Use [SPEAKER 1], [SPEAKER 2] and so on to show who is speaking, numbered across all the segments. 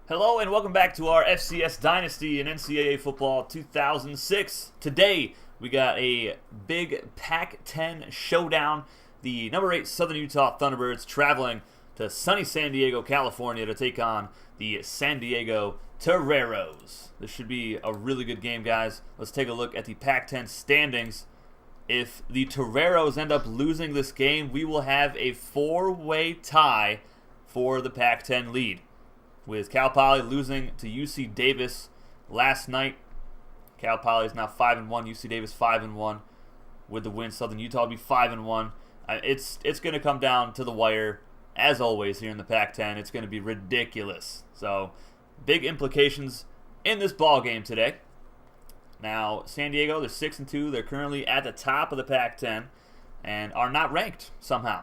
[SPEAKER 1] Hello and welcome back to our FCS Dynasty in NCAA Football 2006. Today we got a big Pac-10 showdown. The number 8 Southern Utah Thunderbirds traveling to sunny San Diego, California to take on the San Diego Toreros. This should be a really good game, guys. Let's take a look at the Pac-10 standings. If the Toreros end up losing this game, we will have a 4-way tie for the Pac-10 lead. With Cal Poly losing to UC Davis last night. Cal Poly is now 5-1, UC Davis 5-1. With the win, Southern Utah will be 5-1. It's going to come down to the wire, as always, here in the Pac-10. It's going to be ridiculous. So, big implications in this ball game today. Now, San Diego, they're 6-2. They're currently at the top of the Pac-10 and are not ranked somehow.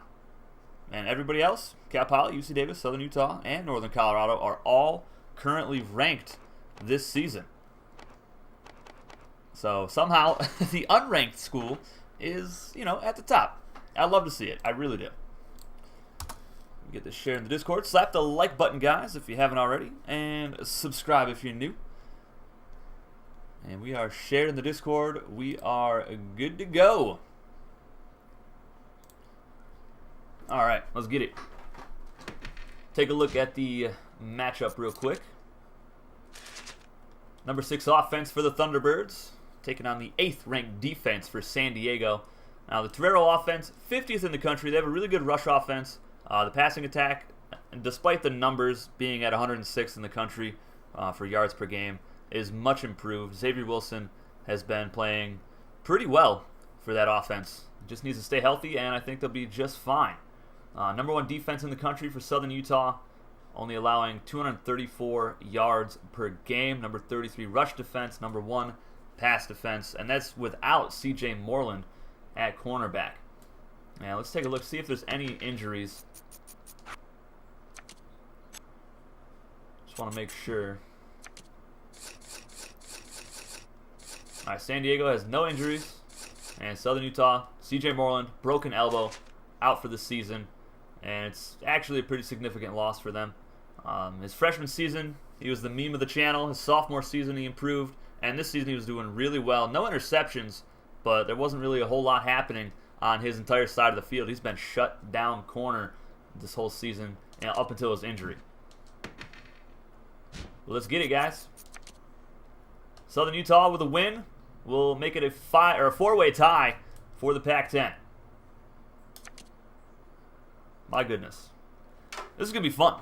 [SPEAKER 1] And everybody else, Cal Poly, UC Davis, Southern Utah, and Northern Colorado, are all currently ranked this season. So somehow the unranked school is, at the top. I love to see it. I really do. Get this share in the Discord. Slap the like button, guys, if you haven't already. And subscribe if you're new. And we are shared in the Discord. We are good to go. Alright, let's get it. Take a look at the matchup real quick. Number 6 offense for the Thunderbirds, taking on the 8th ranked defense for San Diego. Now the Torero offense, 50th in the country. They have a really good rush offense. The passing attack, despite the numbers being at 106th in the country for yards per game, is much improved. Xavier Wilson has been playing pretty well for that offense. Just needs to stay healthy, and I think they'll be just fine. Number 1 defense in the country for Southern Utah, only allowing 234 yards per game. Number 33 rush defense, number 1 pass defense, and that's without C.J. Moreland at cornerback. Now let's take a look, see if there's any injuries. Just want to make sure. All right, San Diego has no injuries, and Southern Utah, C.J. Moreland, broken elbow, out for the season. And it's actually a pretty significant loss for them. His freshman season, he was the meme of the channel. His sophomore season, he improved. And this season, he was doing really well. No interceptions, but there wasn't really a whole lot happening on his entire side of the field. He's been shut down corner this whole season, up until his injury. Let's get it, guys. Southern Utah with a win will make it a 4-way tie for the Pac-10. My goodness. This is going to be fun.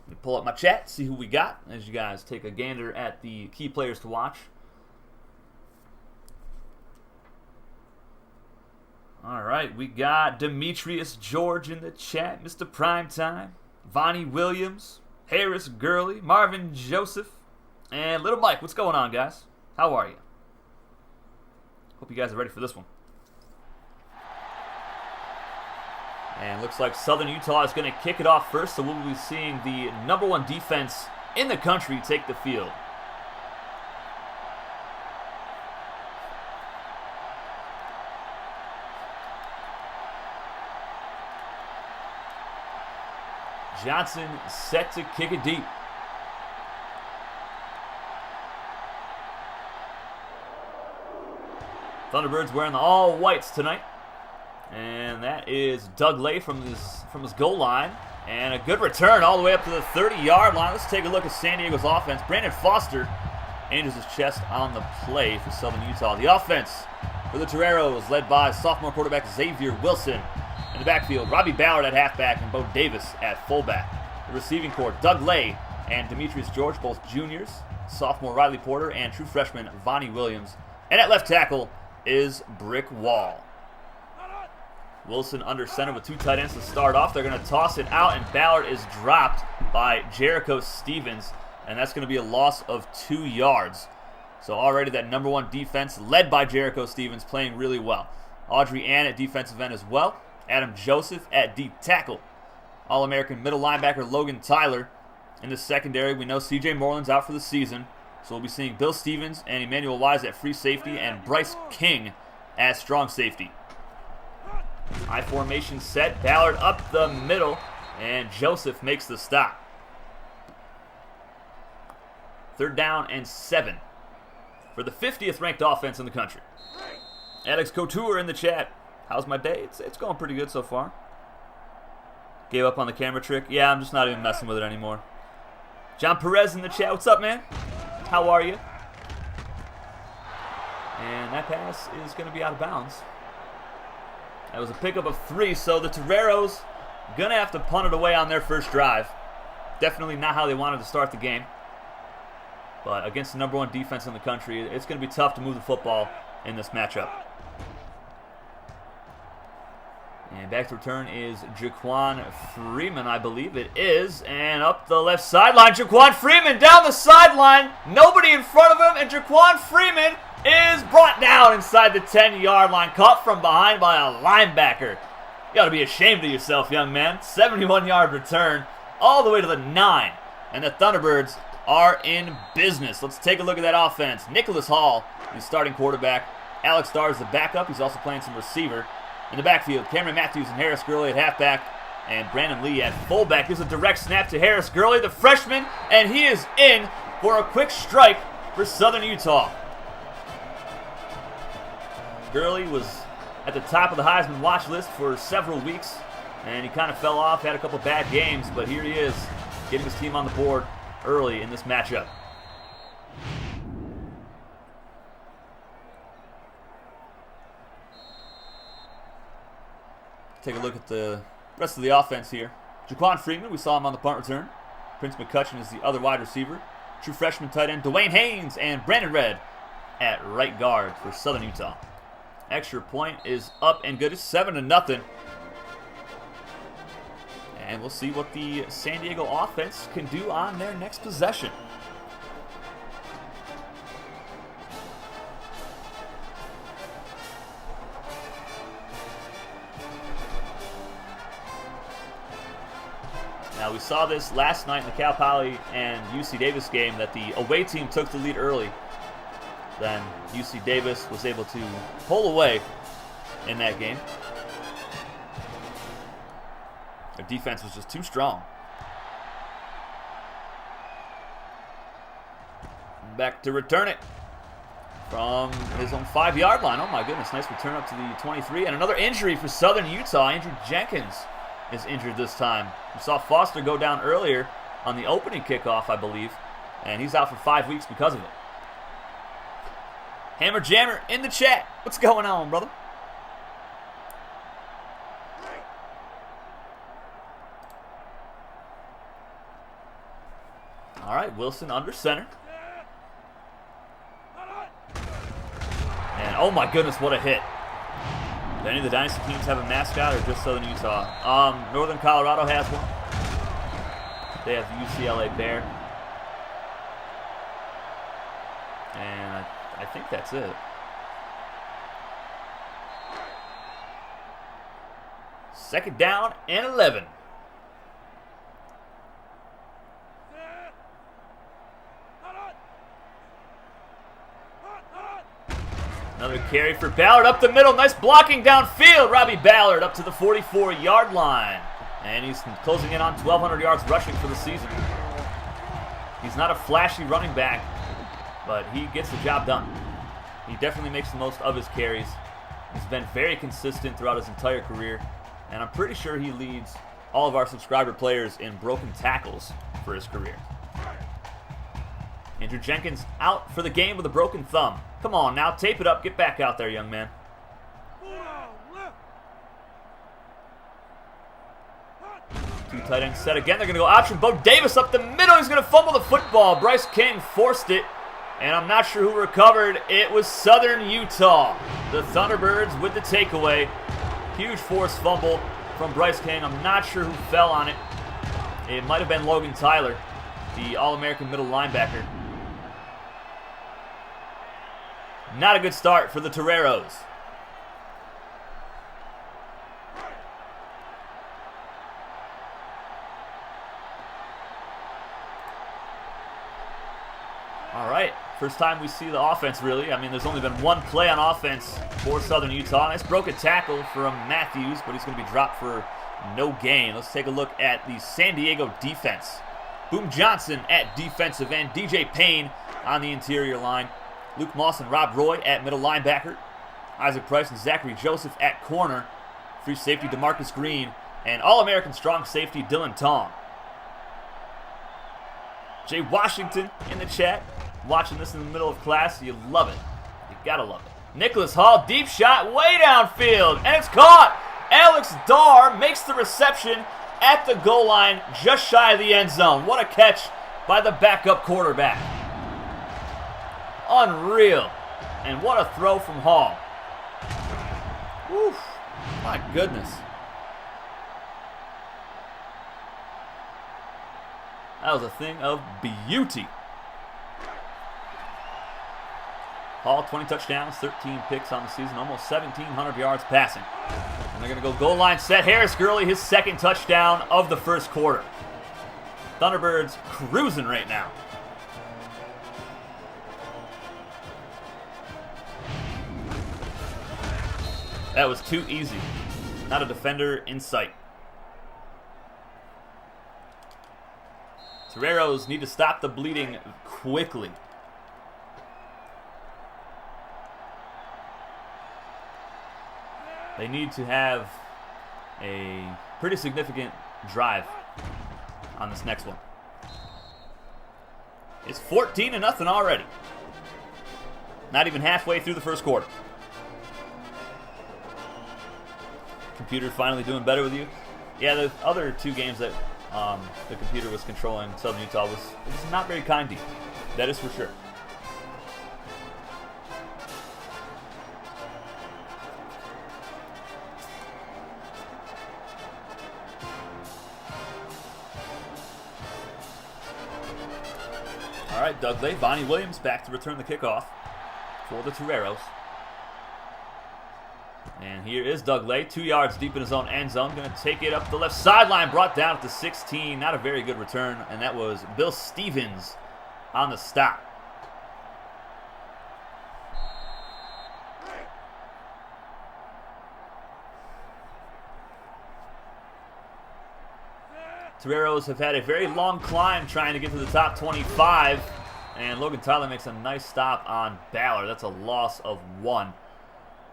[SPEAKER 1] Let me pull up my chat, see who we got, as you guys take a gander at the key players to watch. Alright, we got Demetrius George in the chat, Mr. Primetime, Vonnie Williams, Harris Gurley, Marvin Joseph, and Little Mike. What's going on, guys? How are you? Hope you guys are ready for this one. And looks like Southern Utah is going to kick it off first, so we'll be seeing the number 1 defense in the country take the field. Johnson set to kick it deep. Thunderbirds wearing the all whites tonight. And that is Doug Lay from his goal line. And a good return all the way up to the 30-yard line. Let's take a look at San Diego's offense. Brandon Foster injures his chest on the play for Southern Utah. The offense for the Toreros, led by sophomore quarterback Xavier Wilson. In the backfield, Robbie Ballard at halfback and Bo Davis at fullback. The receiving corps, Doug Lay and Demetrius George, both juniors. Sophomore Riley Porter and true freshman Vonnie Williams. And at left tackle is Brick Wall. Wilson under center with 2 tight ends to start off. They're going to toss it out, and Ballard is dropped by Jericho Stevens, and that's going to be a loss of 2 yards. So already that number 1 defense, led by Jericho Stevens, playing really well. Audrey Ann at defensive end as well. Adam Joseph at deep tackle. All-American middle linebacker Logan Tyler. In the secondary, we know C.J. Moreland's out for the season, so we'll be seeing Bill Stevens and Emmanuel Wise at free safety and Bryce King at strong safety. I formation set, Ballard up the middle, and Joseph makes the stop. 3rd down and 7 for the 50th ranked offense in the country. Alex Couture in the chat. How's my day? It's going pretty good so far. Gave up on the camera trick. Yeah, I'm just not even messing with it anymore. John Perez in the chat. What's up, man? How are you? And that pass is going to be out of bounds. That was a pickup of 3, so the Toreros going to have to punt it away on their first drive. Definitely not how they wanted to start the game. But against the #1 defense in the country, it's going to be tough to move the football in this matchup. And back to return is Jaquan Freeman, I believe it is. And up the left sideline, Jaquan Freeman down the sideline. Nobody in front of him, and Jaquan Freeman is brought down inside the 10-yard line. Caught from behind by a linebacker. You ought to be ashamed of yourself, young man. 71-yard return all the way to the 9. And the Thunderbirds are in business. Let's take a look at that offense. Nicholas Hall, the starting quarterback. Alex Starr is the backup. He's also playing some receiver. In the backfield, Cameron Matthews and Harris Gurley at halfback, and Brandon Lee at fullback. Here's a direct snap to Harris Gurley, the freshman, and he is in for a quick strike for Southern Utah. Gurley was at the top of the Heisman watch list for several weeks, and he kind of fell off, had a couple bad games, but here he is, getting his team on the board early in this matchup. Take a look at the rest of the offense here. Jaquan Freeman, we saw him on the punt return. Prince McCutcheon is the other wide receiver. True freshman tight end Dwayne Haynes and Brandon Redd at right guard for Southern Utah. Extra point is up and good. It's 7-0. And we'll see what the San Diego offense can do on their next possession. Now, we saw this last night in the Cal Poly and UC Davis game that the away team took the lead early. Then UC Davis was able to pull away in that game. Their defense was just too strong. Back to return it from his own 5-yard line. Oh my goodness, nice return up to the 23. And another injury for Southern Utah. Andrew Jenkins is injured this time. We saw Foster go down earlier on the opening kickoff, I believe, and he's out for 5 weeks because of it. Hammer Jammer in the chat. What's going on, brother? All right, Wilson under center. And oh my goodness, what a hit. Do any of the Dynasty teams have a mascot or just Southern Utah? Northern Colorado has one. They have the UCLA Bear. And I think that's it. Second down and 11. Another carry for Ballard up the middle. Nice blocking downfield. Robbie Ballard up to the 44-yard line. And he's closing in on 1,200 yards rushing for the season. He's not a flashy running back, but he gets the job done. He definitely makes the most of his carries. He's been very consistent throughout his entire career. And I'm pretty sure he leads all of our subscriber players in broken tackles for his career. Andrew Jenkins out for the game with a broken thumb. Come on now, tape it up. Get back out there, young man. Two tight ends set again. They're going to go option. Bo Davis up the middle. He's going to fumble the football. Bryce King forced it, and I'm not sure who recovered. It was Southern Utah. The Thunderbirds with the takeaway. Huge forced fumble from Bryce King. I'm not sure who fell on it. It might have been Logan Tyler, the All-American middle linebacker. Not a good start for the Toreros. All right, first time we see the offense, really. I mean, there's only been one play on offense for Southern Utah. Nice broken tackle from Matthews, but he's going to be dropped for no gain. Let's take a look at the San Diego defense. Boom Johnson at defensive end. DJ Payne on the interior line. Luke Moss and Rob Roy at middle linebacker. Isaac Price and Zachary Joseph at corner. Free safety DeMarcus Green. And All-American strong safety Dylan Tong. Jay Washington in the chat. Watching this in the middle of class. You love it. You gotta love it. Nicholas Hall, deep shot way downfield. And it's caught. Alex Darr makes the reception at the goal line just shy of the end zone. What a catch by the backup quarterback. Unreal. And what a throw from Hall. Whew. My goodness. That was a thing of beauty. Hall, 20 touchdowns, 13 picks on the season, almost 1,700 yards passing. And they're going to go goal line set. Harris Gurley, his second touchdown of the first quarter. Thunderbirds cruising right now. That was too easy. Not a defender in sight. Toreros need to stop the bleeding quickly. They need to have a pretty significant drive on this next one. It's 14-0 already. Not even halfway through the first quarter. Computer finally doing better with you. Yeah, the other two games that the computer was controlling Southern Utah was not very kind to you. That is for sure. All right, Doug Lay, Bonnie Williams back to return the kickoff for the Toreros. And here is Doug Lay, 2 yards deep in his own end zone. Going to take it up the left sideline, brought down at the 16. Not a very good return, and that was Bill Stevens on the stop. Toreros have had a very long climb trying to get to the top 25, and Logan Tyler makes a nice stop on Ballard. That's a loss of 1.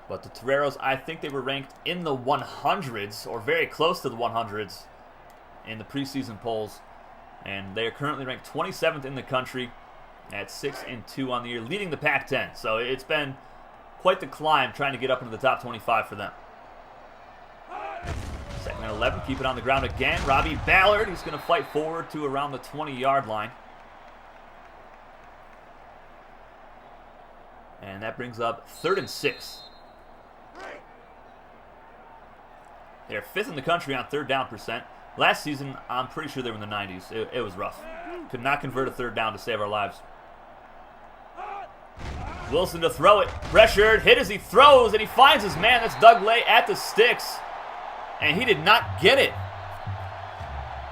[SPEAKER 1] But the Toreros, I think they were ranked in the 100s, or very close to the 100s, in the preseason polls. And they are currently ranked 27th in the country at 6-2 on the year, leading the Pac-10. So it's been quite the climb trying to get up into the top 25 for them. Second and 11, keep it on the ground again. Robbie Ballard, he's going to fight forward to around the 20-yard line. And that brings up 3rd and 6. They're 5th in the country on third down percent. Last season, I'm pretty sure they were in the 90s. It was rough. Could not convert a third down to save our lives. Wilson to throw it. Pressured. Hit as he throws, and he finds his man. That's Doug Lay at the sticks. And he did not get it.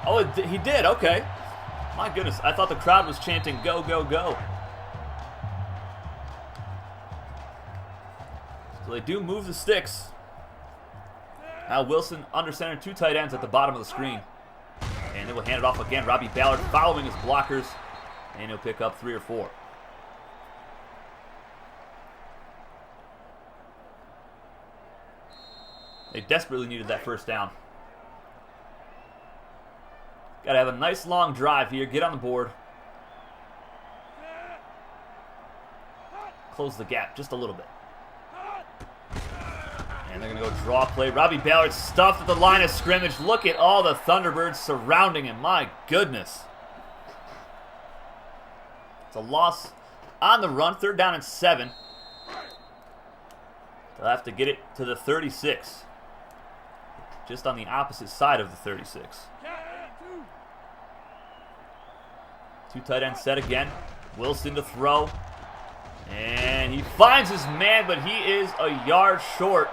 [SPEAKER 1] Oh, he did. Okay. My goodness. I thought the crowd was chanting, go, go, go. So they do move the sticks. Now Wilson under center, 2 tight ends at the bottom of the screen. And they will hand it off again. Robbie Ballard following his blockers. And he'll pick up 3 or 4. They desperately needed that first down. Got to have a nice long drive here. Get on the board. Close the gap just a little bit. And they're going to go draw play. Robbie Ballard stuffed at the line of scrimmage. Look at all the Thunderbirds surrounding him. My goodness. It's a loss on the run. 3rd down and 7. They'll have to get it to the 36. Just on the opposite side of the 36. 2 tight ends set again. Wilson to throw. And he finds his man, but he is a yard short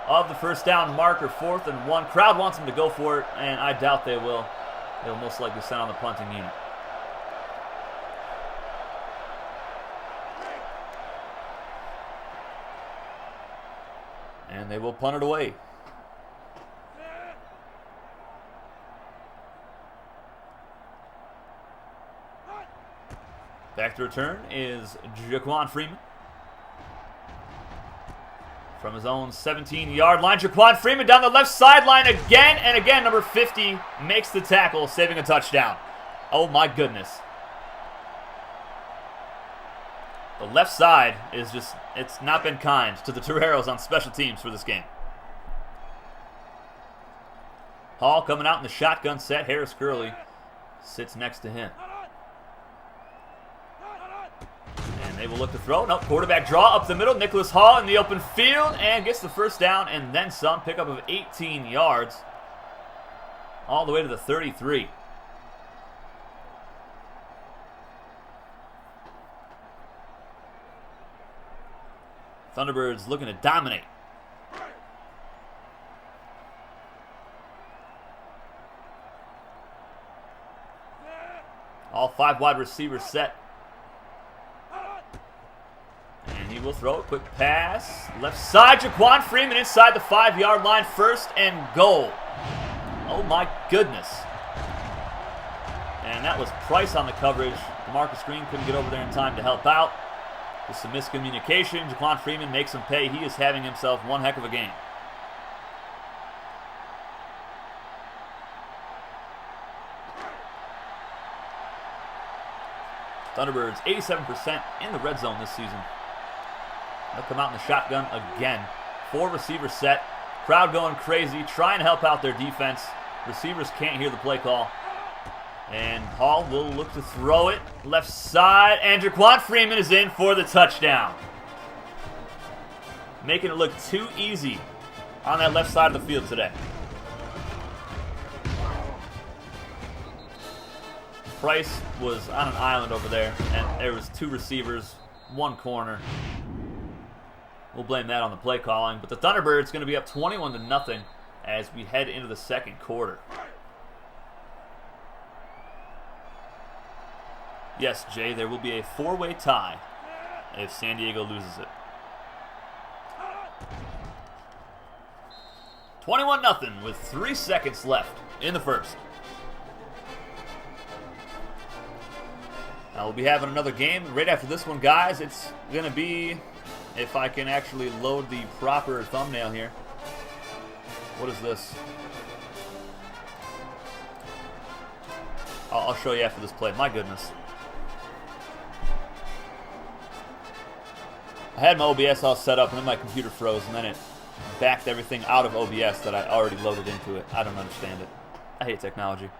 [SPEAKER 1] of the first down marker. 4th and 1. Crowd wants him to go for it, and I doubt they will. They'll most likely send on the punting unit. And they will punt it away. Back to return is Jaquan Freeman. From his own 17-yard line, Jaquan Freeman down the left sideline again and again. Number 50 makes the tackle, saving a touchdown. Oh my goodness. The left side is just, it's not been kind to the Toreros on special teams for this game. Hall coming out in the shotgun set. Harris Curley sits next to him. And they will look to throw. Nope, quarterback draw up the middle. Nicholas Hall in the open field and gets the first down and then some. Pickup of 18 yards all the way to the 33. Thunderbirds looking to dominate. All 5 wide receivers set. And he will throw a quick pass. Left side, Jaquan Freeman inside the 5-yard line. First and goal. Oh my goodness. And that was Price on the coverage. DeMarcus Green couldn't get over there in time to help out. With some miscommunication, Jaquan Freeman makes him pay. He is having himself one heck of a game. Thunderbirds 87% in the red zone this season. They'll come out in the shotgun again. 4 receivers set. Crowd going crazy, trying to help out their defense. Receivers can't hear the play call. And Hall will look to throw it. Left side, and Jaquan Freeman is in for the touchdown. Making it look too easy on that left side of the field today. Price was on an island over there, and there was 2 receivers, 1 corner. We'll blame that on the play calling, but the Thunderbirds going to be up 21-0 as we head into the second quarter. Yes, Jay, there will be a 4-way tie if San Diego loses it. 21-0 with 3 seconds left in the first. Now we'll be having another game right after this one, guys. It's going to be, if I can actually load the proper thumbnail here. What is this? I'll show you after this play. My goodness. I had my OBS all set up, and then my computer froze, and then it backed everything out of OBS that I already loaded into it. I don't understand it. I hate technology.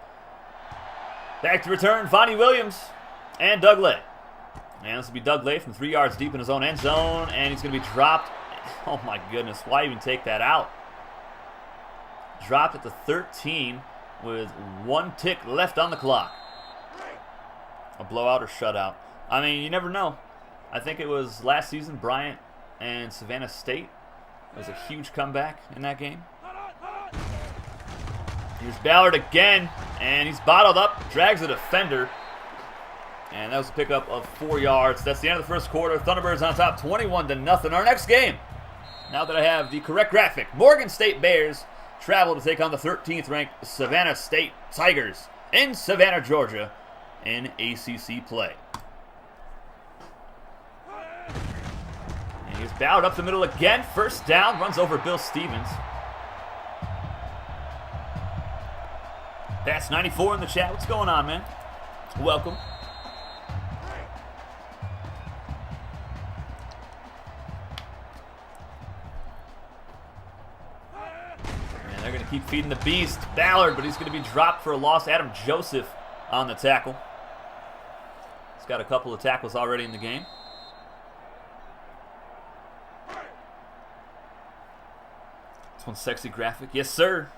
[SPEAKER 1] Back to return, Vonnie Williams and Doug Lay. And this will be Doug Lay from 3 yards deep in his own end zone, and he's going to be dropped. Oh my goodness, why even take that out? Dropped at the 13 with 1 tick left on the clock. A blowout or shutout. I mean, you never know. I think it was last season, Bryant and Savannah State. It was a huge comeback in that game. Here's Ballard again, and he's bottled up, drags a defender. And that was a pickup of 4 yards. That's the end of the first quarter. Thunderbirds on top, 21-0. Our next game, now that I have the correct graphic, Morgan State Bears travel to take on the 13th ranked Savannah State Tigers in Savannah, Georgia, in ACC play. And he's Ballard up the middle again. First down, runs over Bill Stevens. That's 94 in the chat. What's going on, man? Welcome. And they're going to keep feeding the beast. Ballard, but he's going to be dropped for a loss. Adam Joseph on the tackle. He's got a couple of tackles already in the game. This one's sexy graphic. Yes, sir.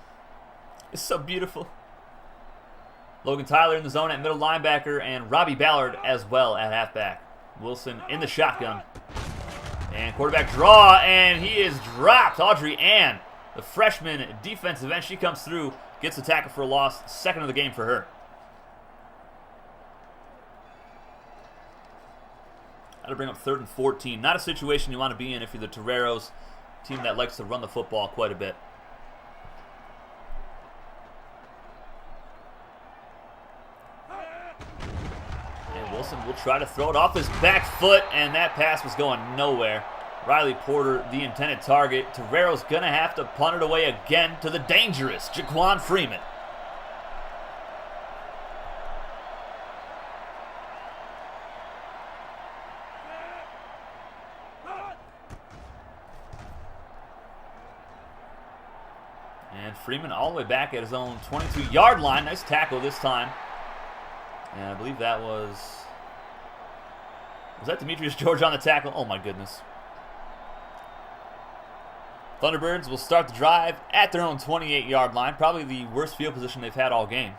[SPEAKER 1] It's so beautiful. Logan Tyler in the zone at middle linebacker, and Robbie Ballard as well at halfback. Wilson in the shotgun. And quarterback draw, and he is dropped. Audrey Ann, the freshman defensive end, she comes through, gets a tackle for a loss. Second of the game for her. Got to bring up 3rd and 14. Not a situation you want to be in if you're the Toreros, team that likes to run the football quite a bit. Wilson will try to throw it off his back foot, and that pass was going nowhere. Riley Porter, the intended target. Toreros going to have to punt it away again to the dangerous Jaquan Freeman. And Freeman all the way back at his own 22-yard line. Nice tackle this time. And I believe that was that Demetrius George on the tackle? Oh my goodness. Thunderbirds will start the drive at their own 28-yard line. Probably the worst field position they've had all game.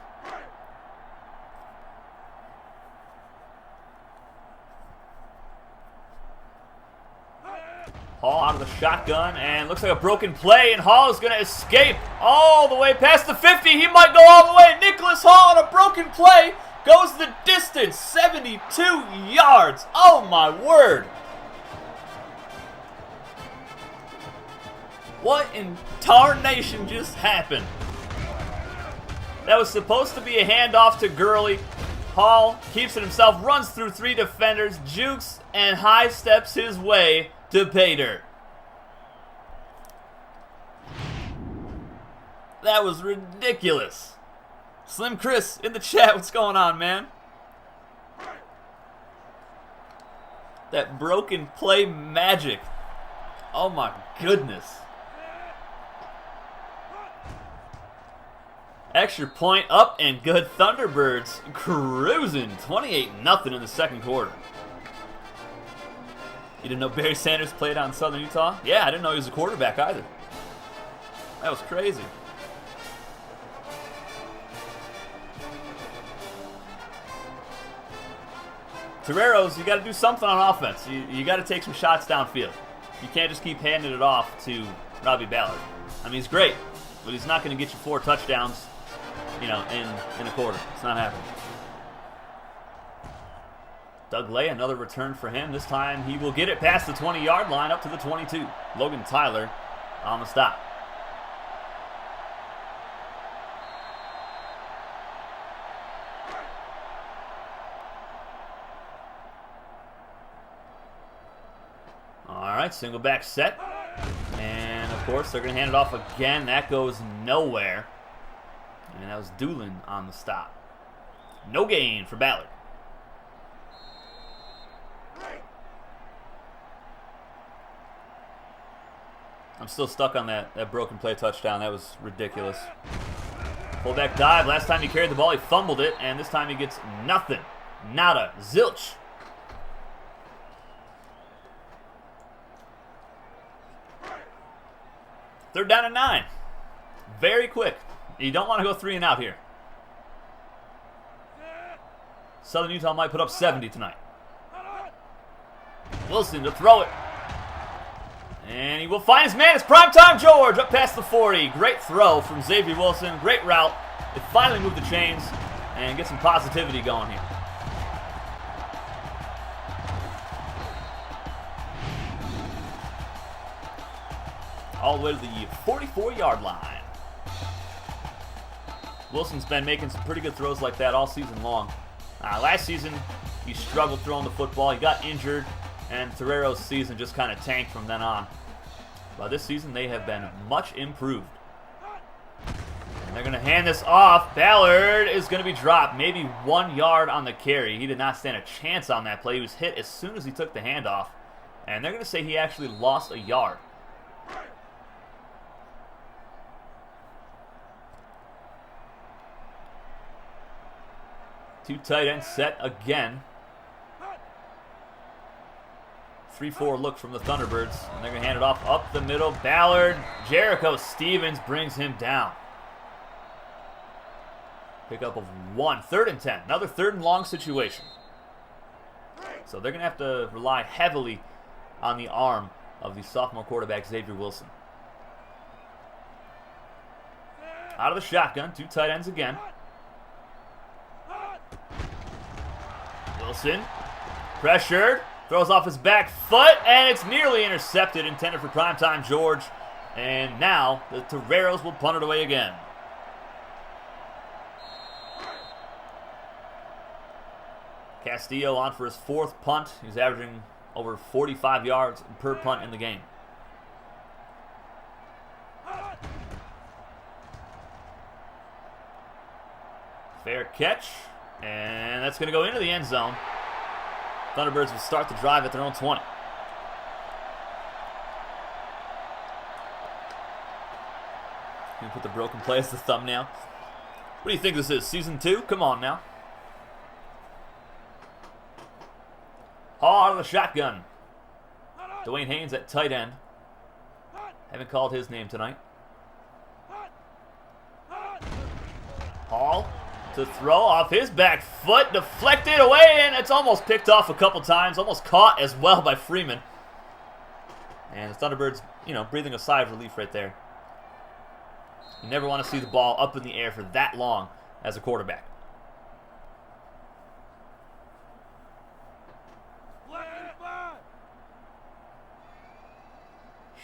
[SPEAKER 1] Hall out of the shotgun, and looks like a broken play, and Hall is going to escape all the way past the 50. He might go all the way. Nicholas Hall on a broken play goes the distance, 72 yards. Oh my word. What in tarnation just happened? That was supposed to be a handoff to Gurley. Hall keeps it himself, runs through 3 defenders, jukes, and high steps his way to pay dirt. That was ridiculous. Slim Chris in the chat, what's going on, man? That broken play magic. Oh my goodness. Extra point up and good. Thunderbirds cruising 28-0 in the second quarter. You didn't know Barry Sanders played on Southern Utah? Yeah, I didn't know he was a quarterback either. That was crazy. Toreros, you got to do something on offense. You got to take some shots downfield. You can't just keep handing it off to Robbie Ballard. I mean, he's great, but he's not going to get you 4 touchdowns, in a quarter. It's not happening. Doug Lay, another return for him. This time he will get it past the 20-yard line up to the 22. Logan Tyler on the stop. All right, single back set. And, of course, they're going to hand it off again. That goes nowhere. And that was Doolin on the stop. No gain for Ballard. I'm still stuck on that broken play touchdown. That was ridiculous. Fullback dive. Last time he carried the ball, he fumbled it. And this time he gets nothing. Nada. Zilch. Third down and 9. Very quick. You don't want to go 3 and out here. Southern Utah might put up 70 tonight. Wilson to throw it. And he will find his man. It's primetime George up past the 40. Great throw from Xavier Wilson. Great route. It finally moved the chains and get some positivity going here. All the way to the 44-yard line. Wilson's been making some pretty good throws like that all season long. Last season, he struggled throwing the football. He got injured, and Toreros' season just kind of tanked from then on. But this season, they have been much improved. And they're going to hand this off. Ballard is going to be dropped. Maybe 1 yard on the carry. He did not stand a chance on that play. He was hit as soon as he took the handoff. And they're going to say he actually lost a yard. Two tight ends set again. 3-4 look from the Thunderbirds. And they're going to hand it off up the middle. Ballard. Jericho Stevens brings him down. Pickup of 1. 3rd and 10. Another 3rd and long situation. So they're going to have to rely heavily on the arm of the sophomore quarterback, Xavier Wilson. Out of the shotgun. 2 tight ends again. Wilson, pressured, throws off his back foot, and it's nearly intercepted, intended for primetime George. And now the Toreros will punt it away again. Castillo on for his 4th punt. He's averaging over 45 yards per punt in the game. Fair catch, and that's going to go into the end zone. Thunderbirds will start the drive at their own 20. You put the broken play as the thumbnail. What do you think this is, season 2? Come on now. Hall out of the shotgun. Dwayne Haynes at tight end. Haven't called his name tonight. Hall to throw off his back foot, deflected away, and it's almost picked off a couple times. Almost caught as well by Freeman. And the Thunderbirds, breathing a sigh of relief right there. You never want to see the ball up in the air for that long as a quarterback.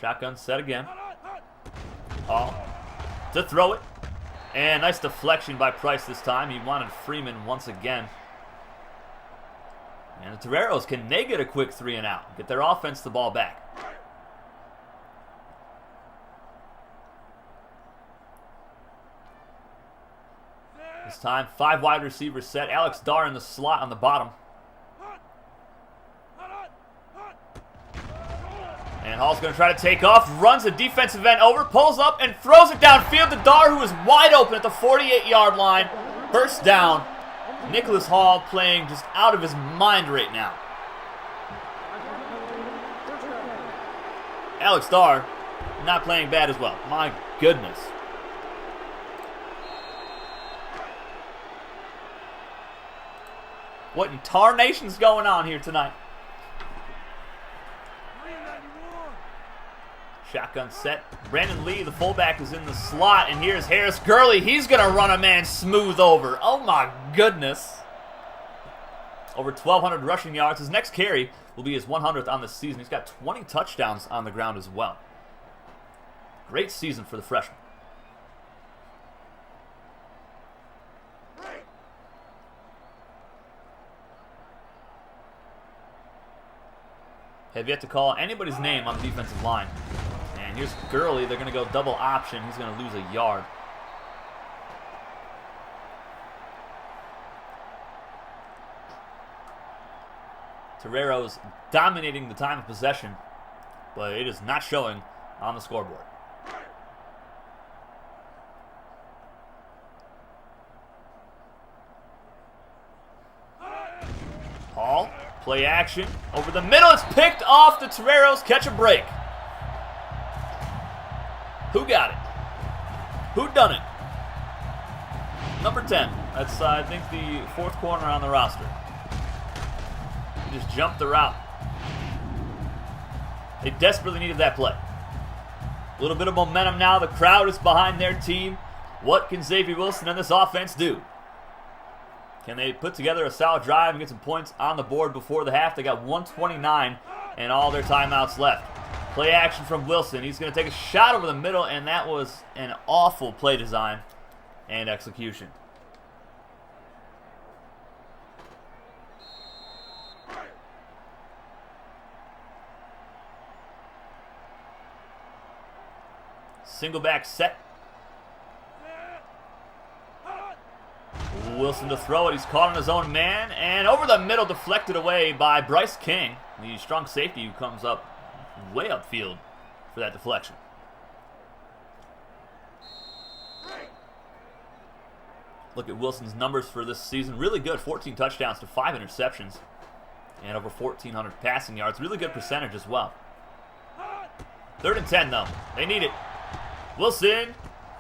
[SPEAKER 1] Shotgun set again. Hall to throw it. And nice deflection by Price this time. He wanted Freeman once again. And the Toreros can get a quick 3 and out. Get their offense the ball back. This time, 5 wide receivers set. Alex Dar in the slot on the bottom. And Hall's going to try to take off, runs the defensive end over, pulls up, and throws it downfield to Dar, who is wide open at the 48-yard line. First down. Nicholas Hall playing just out of his mind right now. Alex Dar not playing bad as well. My goodness. What in tarnation's going on here tonight? Shotgun set. Brandon Lee, the fullback, is in the slot, and here's Harris Gurley. He's going to run a man smooth over. Oh my goodness. Over 1,200 rushing yards. His next carry will be his 100th on the season. He's got 20 touchdowns on the ground as well. Great season for the freshman. Have yet to call anybody's name on the defensive line. And here's Gurley. They're going to go double option. He's going to lose a yard. Toreros dominating the time of possession, but it is not showing on the scoreboard. Hall, play action, over the middle, it's picked off. The Toreros catch a break. Who got it? Who done it? Number 10. That's, I think, the 4th corner on the roster. He just jumped the route. They desperately needed that play. A little bit of momentum now. The crowd is behind their team. What can Xavier Wilson and this offense do? Can they put together a solid drive and get some points on the board before the half? They got 1:29 and all their timeouts left. Play action from Wilson. He's going to take a shot over the middle, and that was an awful play design and execution. Single back set. Wilson to throw it. He's caught on his own man. And over the middle, deflected away by Bryce King, the strong safety who comes up way upfield for that deflection. Look at Wilson's numbers for this season. Really good. 14 touchdowns to 5 interceptions. And over 1,400 passing yards. Really good percentage as well. 3rd and 10, though. They need it. Wilson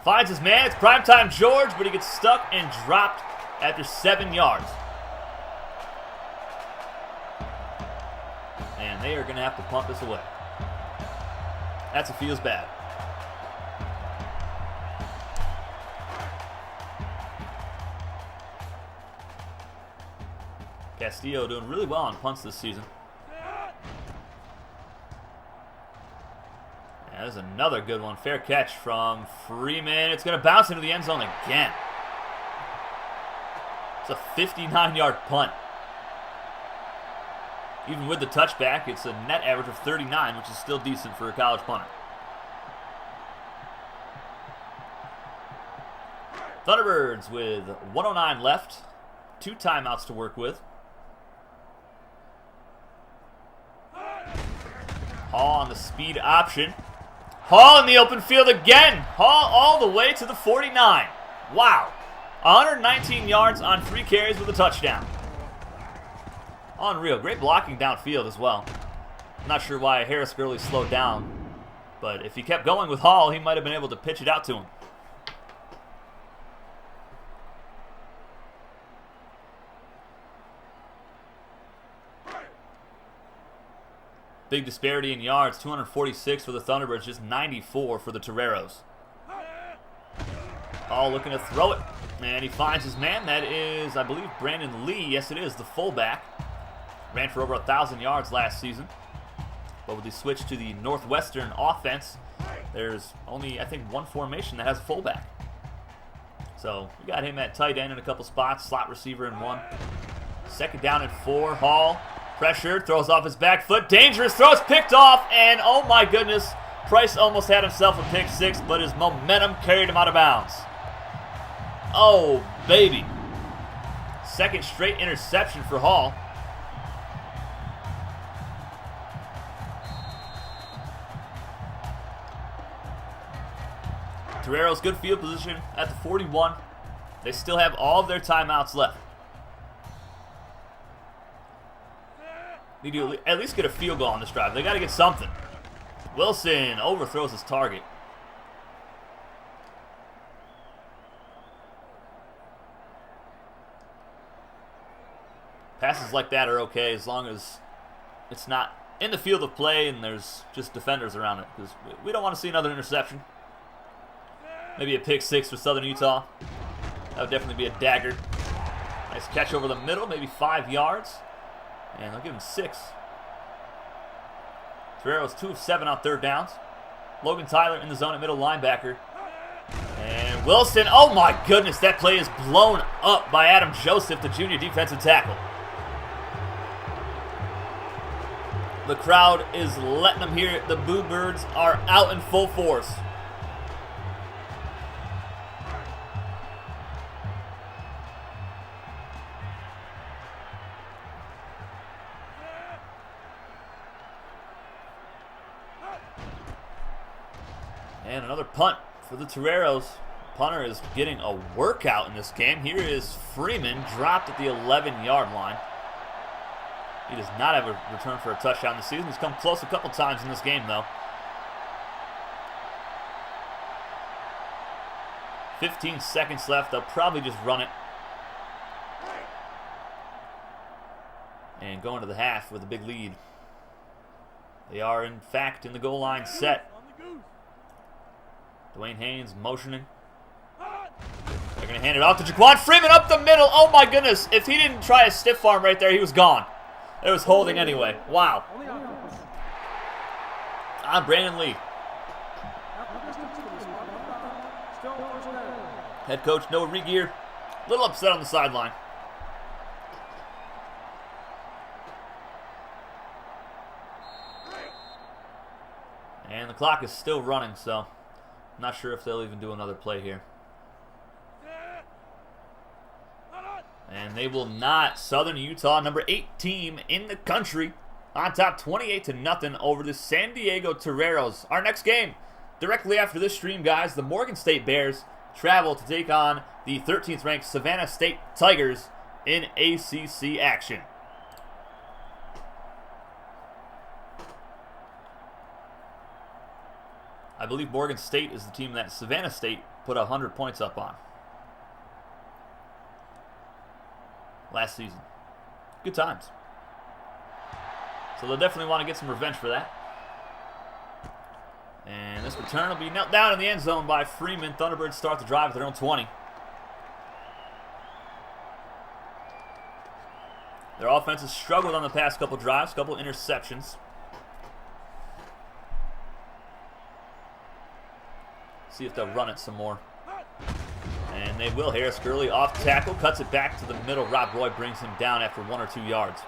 [SPEAKER 1] finds his man. It's primetime George, but he gets stuck and dropped after 7 yards. And they are going to have to punt this away. That's a feels bad. Castillo doing really well on punts this season. And there's another good one. Fair catch from Freeman. It's going to bounce into the end zone again. It's a 59-yard punt. Even with the touchback, it's a net average of 39, which is still decent for a college punter. Thunderbirds with 1:09 left. 2 timeouts to work with. Hall on the speed option. Hall in the open field again. Hall all the way to the 49. Wow. 119 yards on 3 carries with a touchdown. Unreal. Great blocking downfield as well. I'm not sure why Harris Gurley slowed down, but if he kept going with Hall, he might have been able to pitch it out to him. Big disparity in yards, 246 for the Thunderbirds, just 94 for the Toreros. Hall looking to throw it, and he finds his man. That is, I believe, Brandon Lee. Yes, it is, the fullback. Ran for over 1,000 yards last season. But with the switch to the Northwestern offense, there's only, I think, one formation that has a fullback. So we got him at tight end in a couple spots, slot receiver in one. 2nd down and 4. Hall pressured, throws off his back foot, dangerous throw, it's picked off, and oh my goodness, Price almost had himself a pick 6, but his momentum carried him out of bounds. Oh, baby. 2nd straight interception for Hall. Toreros, good field position at the 41. They still have all of their timeouts left. Need to at least get a field goal on this drive. They got to get something. Wilson overthrows his target. Passes like that are okay as long as it's not in the field of play and there's just defenders around it, because we don't want to see another interception. Maybe a pick 6 for Southern Utah. That would definitely be a dagger. Nice catch over the middle, maybe 5 yards. And they'll give him 6. Toreros 2 of 7 on 3rd downs. Logan Tyler in the zone at middle linebacker. And Wilson, oh my goodness, that play is blown up by Adam Joseph, the junior defensive tackle. The crowd is letting them hear it. The Boo Birds are out in full force. And another punt for the Toreros. Punter is getting a workout in this game. Here is Freeman, dropped at the 11-yard line. He does not have a return for a touchdown this season. He's come close a couple times in this game, though. 15 seconds left. They'll probably just run it. And go into the half with a big lead. They are, in fact, in the goal line set. Dwayne Haynes motioning. They're going to hand it off to Jaquan Freeman up the middle. Oh my goodness. If he didn't try a stiff arm right there, he was gone. It was holding anyway. Wow. On Brandon Lee. Head coach Noah Regier, a little upset on the sideline. And the clock is still running, so I'm not sure if they'll even do another play here. And they will not. Southern Utah, number 8 team in the country, on top 28-0 over the San Diego Toreros. Our next game, directly after this stream, guys, the Morgan State Bears travel to take on the 13th ranked Savannah State Tigers in ACC action. I believe Morgan State is the team that Savannah State put 100 points up on last season. Good times. So they'll definitely want to get some revenge for that. And this return will be knelt down in the end zone by Freeman. Thunderbirds start the drive at their own 20. Their offense has struggled on the past couple drives, couple interceptions. See if they'll run it some more. And they will. Harris Gurley off tackle, cuts it back to the middle. Rob Roy brings him down after 1 or 2 yards.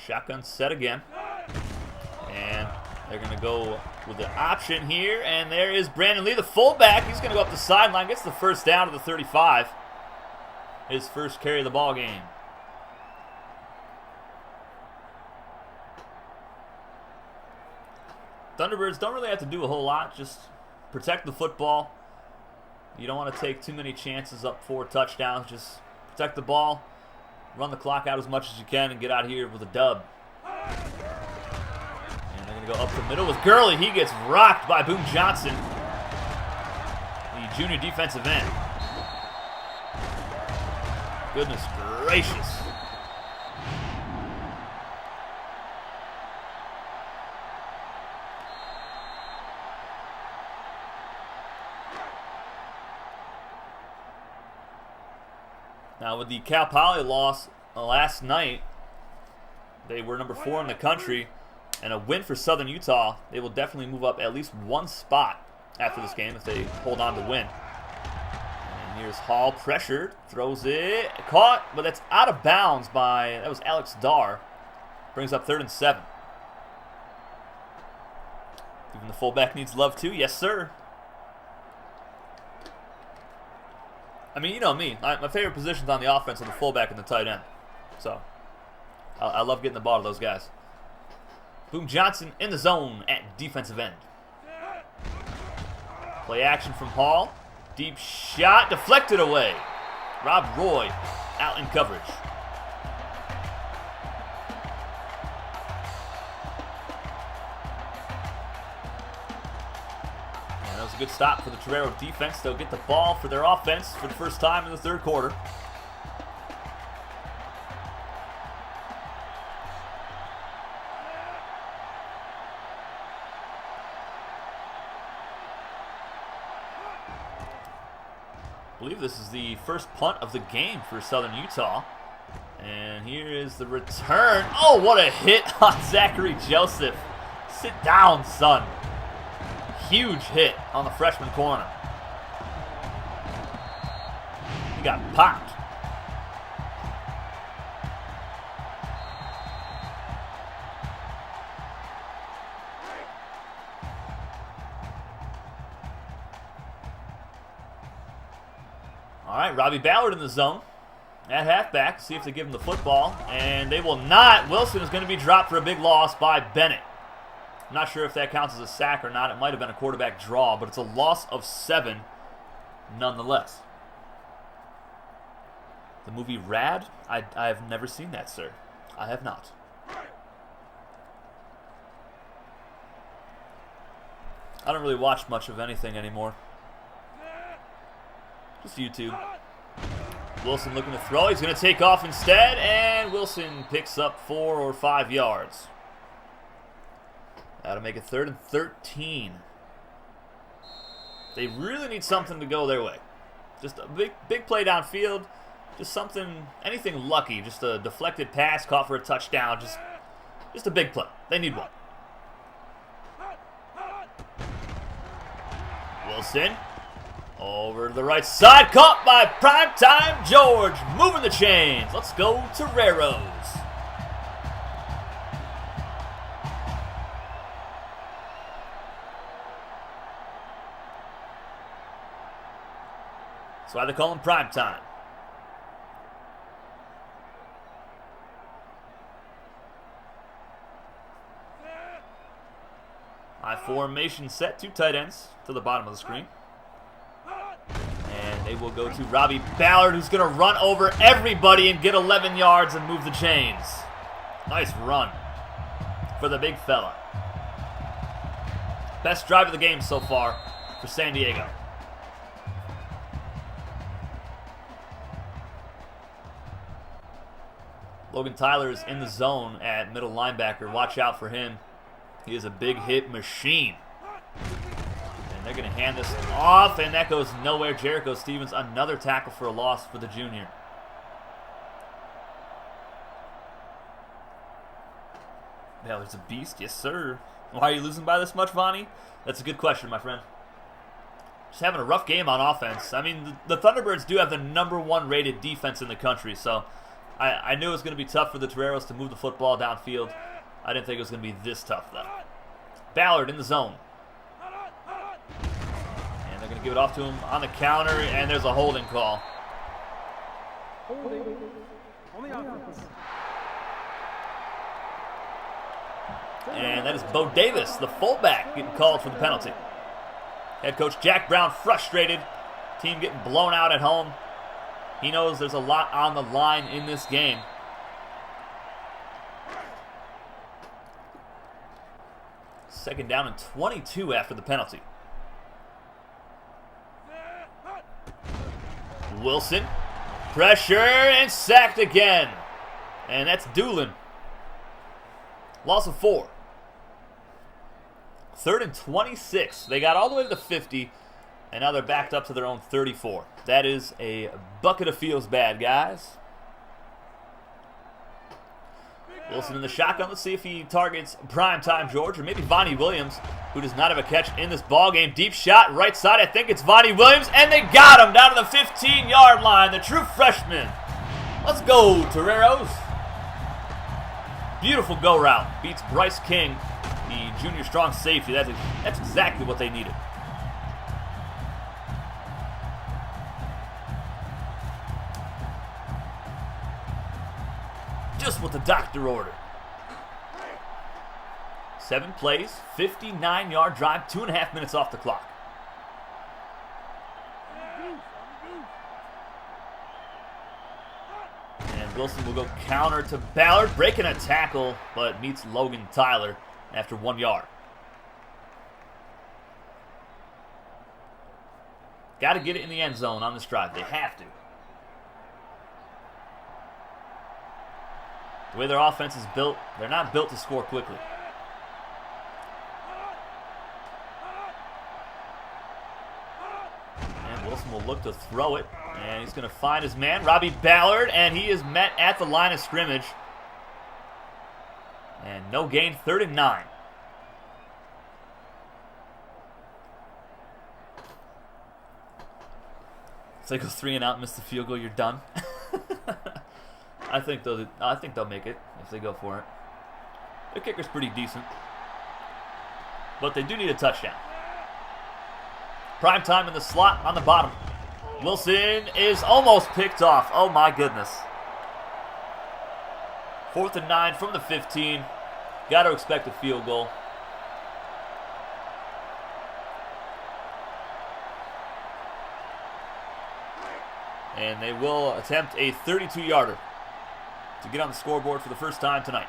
[SPEAKER 1] Shotgun set again. And they're going to go with the option here. And there is Brandon Lee, the fullback. He's going to go up the sideline. Gets the first down to the 35. His first carry of the ball game. Thunderbirds don't really have to do a whole lot. Just protect the football. You don't want to take too many chances up for touchdowns. Just protect the ball. Run the clock out as much as you can and get out of here with a dub. And they're going to go up the middle with Gurley. He gets rocked by Boone Johnson, the junior defensive end. Goodness gracious. Now with the Cal Poly loss last night, they were number 4 in the country, and a win for Southern Utah, they will definitely move up at least one spot after this game if they hold on to win. And here's Hall, pressured, throws it, caught, but that's out of bounds by, that was Alex Darr. Brings up 3rd and 7. Even the fullback needs love too, yes sir. I mean, you know me. My favorite positions on the offense are the fullback and the tight end. So, I love getting the ball to those guys. Boone Johnson in the zone at defensive end. Play action from Hall. Deep shot, deflected away. Rob Roy out in coverage. That was a good stop for the Torero defense. They'll get the ball for their offense for the first time in the 3rd quarter. I believe this is the first punt of the game for Southern Utah. And here is the return. Oh, what a hit on Zachary Joseph. Sit down, son. Huge hit on the freshman corner. He got popped. All right, Robbie Ballard in the zone at halfback. See if they give him the football. And they will not. Wilson is going to be dropped for a big loss by Bennett. I'm not sure if that counts as a sack or not. It might have been a quarterback draw, but it's a loss of 7 nonetheless. The movie Rad? I have never seen that, sir. I have not. I don't really watch much of anything anymore. Just YouTube. Wilson looking to throw. He's going to take off instead, and Wilson picks up 4 or 5 yards. That'll make it 3rd and 13. They really need something to go their way. Just a big play downfield. Just something, anything lucky. Just a deflected pass, caught for a touchdown. Just a big play. They need one. Wilson. Over to the right side. Caught by Primetime George. Moving the chains. Let's go Toreros. That's why they call him Primetime. High formation set, 2 tight ends to the bottom of the screen. And they will go to Robbie Ballard, who's going to run over everybody and get 11 yards and move the chains. Nice run for the big fella. Best drive of the game so far for San Diego. Logan Tyler is in the zone at middle linebacker. Watch out for him. He is a big hit machine. And they're going to hand this off, and that goes nowhere. Jericho Stevens, another tackle for a loss for the junior. Ballard's a beast, yes sir. Why are you losing by this much, Vonnie? That's a good question, my friend. Just having a rough game on offense. I mean, the Thunderbirds do have the #1 rated defense in the country, so I knew it was going to be tough for the Toreros to move the football downfield. I didn't think it was going to be this tough, though. Ballard in the zone. And they're going to give it off to him on the counter, and there's a holding call. And that is Bo Davis, the fullback, getting called for the penalty. Head coach Jack Brown frustrated. Team getting blown out at home. He knows there's a lot on the line in this game. Second down and 22 after the penalty. Wilson. Pressure and sacked again. And that's Doolin. Loss of 4. Third and 26. They got all the way to the 50, and now they're backed up to their own 34. That is a bucket of feels bad, guys. Wilson in the shotgun. Let's see if he targets primetime George or maybe Vonnie Williams, who does not have a catch in this ball game. Deep shot, right side. I think it's Vonnie Williams, and they got him down to the 15-yard line. The true freshman. Let's go, Toreros. Beautiful go route. Beats Bryce King, the junior strong safety. That's exactly what they needed. Just what the doctor ordered. 7 plays, 59-yard drive, 2.5 minutes off the clock. And Wilson will go counter to Ballard, breaking a tackle, but meets Logan Tyler after 1 yard. Got to get it in the end zone on this drive. They have to. The way their offense is built, they're not built to score quickly. And Wilson will look to throw it, and he's going to find his man, Robbie Ballard, and he is met at the line of scrimmage. And no gain, 3rd and 9. It's like a 3 and out, miss the field goal, you're done. I think they'll make it if they go for it. Their kicker's pretty decent, but they do need a touchdown. Prime time in the slot on the bottom. Wilson is almost picked off. Oh my goodness. 4th and 9 from the 15. Got to expect a field goal. And they will attempt a 32-yarder to get on the scoreboard for the first time tonight.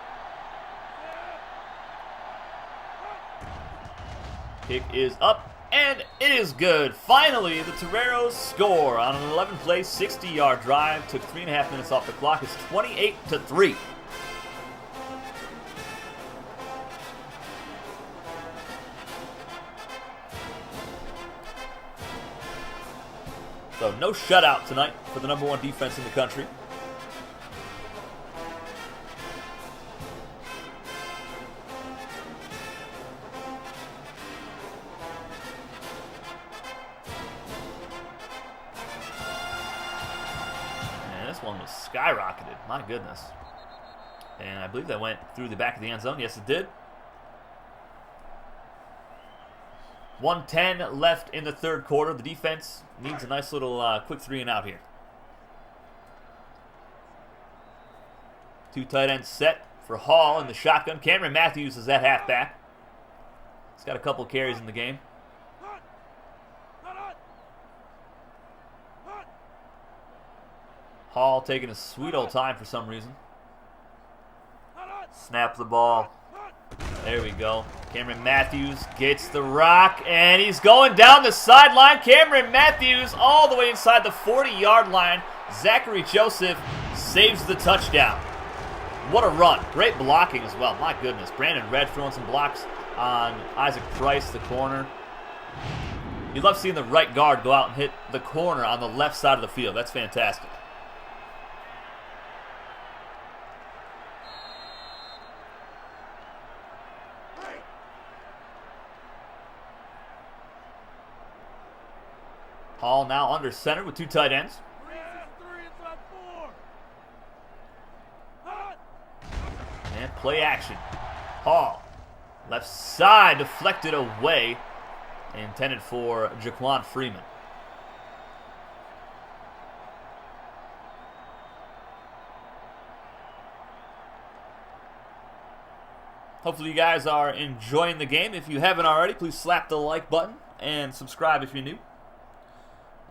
[SPEAKER 1] Kick is up, and it is good. Finally, the Toreros score on an 11-play, 60-yard drive. Took 3.5 minutes off the clock. It's 28-3. So no shutout tonight for the #1 defense in the country. And this one was skyrocketed. My goodness. And I believe that went through the back of the end zone. Yes, it did. 1:10 left in the 3rd quarter. The defense needs a nice little quick 3 and out here. 2 tight ends set for Hall in the shotgun. Cameron Matthews is at halfback. He's got a couple carries in the game. Hall taking a sweet old time for some reason. Snap the ball. There we go. Cameron Matthews gets the rock, and he's going down the sideline. Cameron Matthews all the way inside the 40-yard line. Zachary Joseph saves the touchdown. What a run. Great blocking as well. My goodness. Brandon Red throwing some blocks on Isaac Price, the corner. You love seeing the right guard go out and hit the corner on the left side of the field. That's fantastic. Hall now under center with 2 tight ends. Play action. Hall. Left side deflected away. Intended for Jaquan Freeman. Hopefully you guys are enjoying the game. If you haven't already, please slap the like button and subscribe if you're new.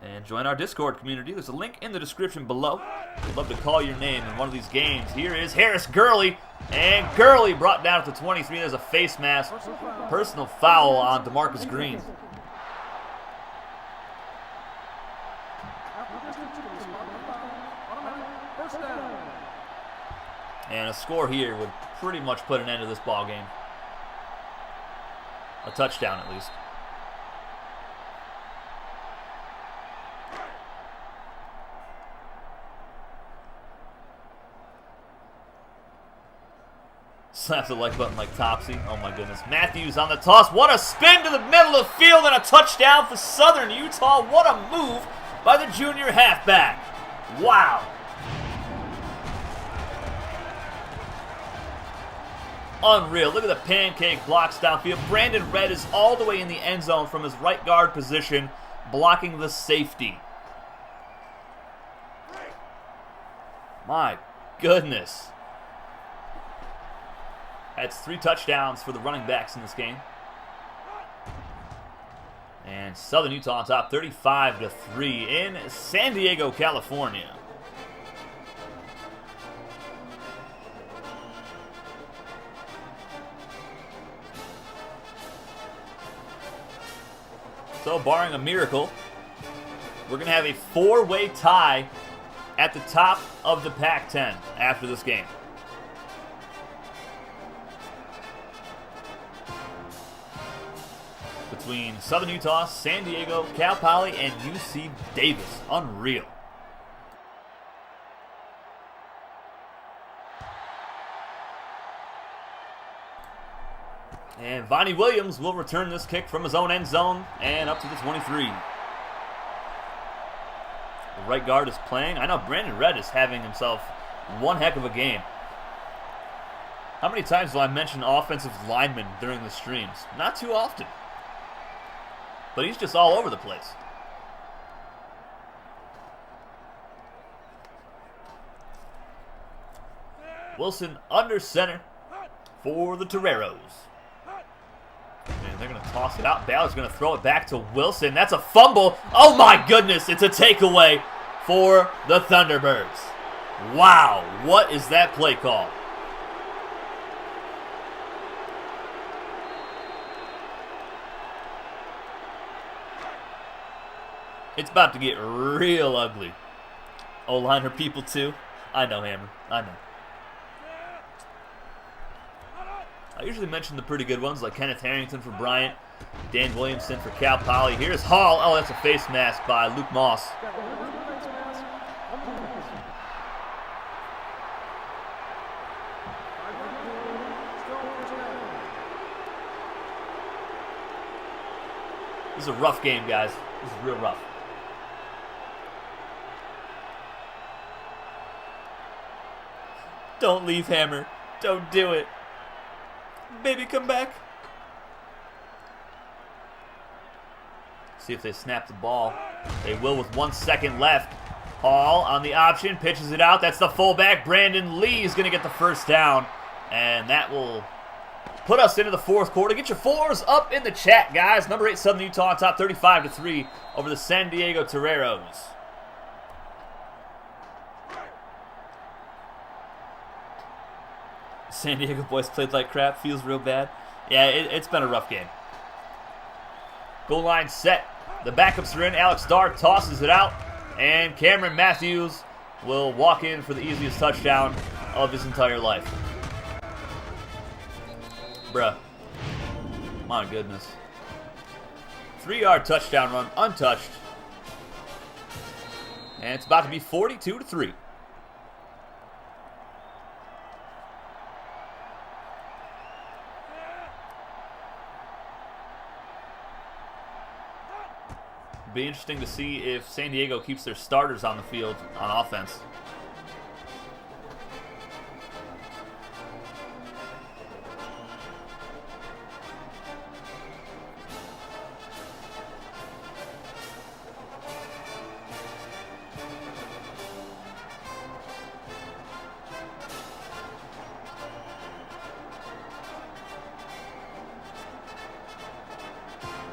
[SPEAKER 1] And join our Discord community. There's a link in the description below. We'd love to call your name in one of these games. Here is Harris Gurley. And Gurley brought down at the 23. There's a face mask. Personal foul on DeMarcus Green. And a score here would pretty much put an end to this ball game. A touchdown at least. Slap the like button like Topsy. Oh my goodness. Matthews on the toss. What a spin to the middle of the field and a touchdown for Southern Utah. What a move by the junior halfback. Wow. Unreal. Look at the pancake blocks downfield. Brandon Redd is all the way in the end zone from his right guard position, blocking the safety. My goodness. That's 3 touchdowns for the running backs in this game. And Southern Utah on top, 35-3 in San Diego, California. So, barring a miracle, we're going to have a 4-way tie at the top of the Pac-10 after this game. Between Southern Utah, San Diego, Cal Poly, and UC Davis. Unreal. And Vonnie Williams will return this kick from his own end zone and up to the 23. The right guard is playing. I know Brandon Redd is having himself one heck of a game. How many times do I mention offensive linemen during the streams? Not too often. But he's just all over the place. Wilson under center for the Toreros. And they're going to toss it out. Ballard's going to throw it back to Wilson. That's a fumble. Oh my goodness, it's a takeaway for the Thunderbirds. Wow, what is that play call? It's about to get real ugly. O-liner people too. I know, Hammer. I know. I usually mention the pretty good ones like Kenneth Harrington for Bryant, Dan Williamson for Cal Poly. Here's Hall. Oh, that's a face mask by Luke Moss. This is a rough game, guys. This is real rough. Don't leave, Hammer. Don't do it. Baby, come back. See if they snap the ball. They will with 1 second left. Hall on the option, pitches it out. That's the fullback. Brandon Lee is going to get the first down. And that will put us into the fourth quarter. Get your 4s up in the chat, guys. Number 8, Southern Utah on top, 35-3 over the San Diego Toreros. San Diego boys played like crap. Feels real bad. Yeah, it's been a rough game. Goal line set. The backups are in. Alex Darr tosses it out. And Cameron Matthews will walk in for the easiest touchdown of his entire life. Bruh. My goodness. 3-yard touchdown run, untouched. And it's about to be 42-3. Be interesting to see if San Diego keeps their starters on the field on offense.